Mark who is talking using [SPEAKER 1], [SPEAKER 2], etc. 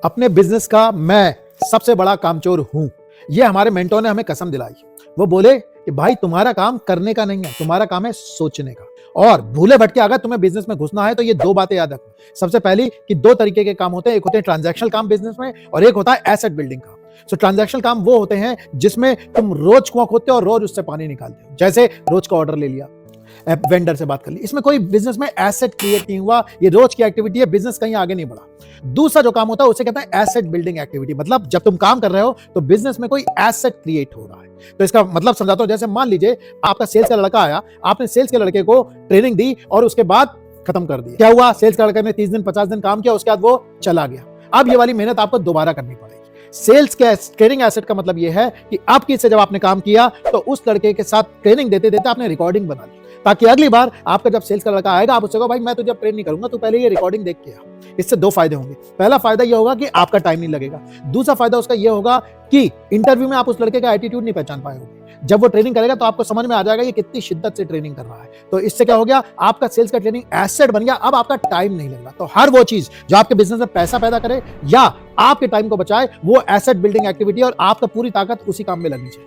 [SPEAKER 1] अपने बिजनेस का मैं सबसे बड़ा कामचोर हूं। ये हमारे मेंटोर ने हमें कसम दिलाई। वो बोले कि भाई तुम्हारा काम करने का नहीं है, तुम्हारा काम है सोचने का। और भूले भटके अगर तुम्हें बिजनेस में घुसना है तो ये दो बातें याद रखो। सबसे पहली कि दो तरीके के काम होते हैं, एक होते हैं ट्रांजैक्शनल काम बिजनेस में और एक होता है एसेट बिल्डिंग काम। सो ट्रांजैक्शनल काम वो होते हैं जिसमें तुम रोज कुआं खोदते हो और रोज उससे पानी निकालते हो। जैसे रोज का ऑर्डर ले लिया, वेंडर से बात कर ली, इसमें कोई बिजनेस में एसेट क्रिएट नहीं हुआ, ये रोज की एक्टिविटी है, बिजनेस कहीं आगे नहीं बढ़ा। दूसरा जो काम होता है उसे कहते हैं एसेट बिल्डिंग एक्टिविटी, मतलब जब तुम काम कर रहे हो तो बिजनेस में कोई एसेट क्रिएट हो रहा है। तो इसका मतलब समझाता हूं, जैसे मान लीजिए आपका सेल्स का लड़का आया, आपने सेल्स के लड़के को ट्रेनिंग दी और उसके बाद खत्म कर दिया। क्या हुआ? सेल्स का लड़का ने 30 दिन 50 दिन काम किया, उसके बाद वो चला गया। अब ये वाली मेहनत आपको दोबारा करनी पड़ेगी। सेल्स के ट्रेनिंग एसेट का मतलब ये है कि अब किससे जब आपने काम किया तो उस लड़के के साथ ट्रेनिंग देते देते आपने रिकॉर्डिंग बना ली, ताकि अगली बार आपका जब सेल्स का लड़का आएगा आप उससे कहो भाई मैं तुझे ट्रेन नहीं करूंगा, तू पहले ये रिकॉर्डिंग देख के आ। इससे दो फायदे होंगे। पहला फायदा ये होगा कि आपका टाइम नहीं लगेगा। दूसरा फायदा उसका ये होगा कि इंटरव्यू में आप उस लड़के का एटीट्यूड नहीं पहचान पाएंगे। जब वो ट्रेनिंग करेगा तो आपको समझ में आ जाएगा ये कितनी शिद्दत से ट्रेनिंग कर रहा है। तो इससे क्या हो गया? आपका सेल्स का ट्रेनिंग एसेट बन गया। अब आपका टाइम नहीं लगेगा। तो हर वो चीज जो आपके बिजनेस में पैसा पैदा करे या आपके टाइम को बचाए, वो एसेट बिल्डिंग एक्टिविटी और आपका पूरी ताकत उसी काम में लगनी चाहिए।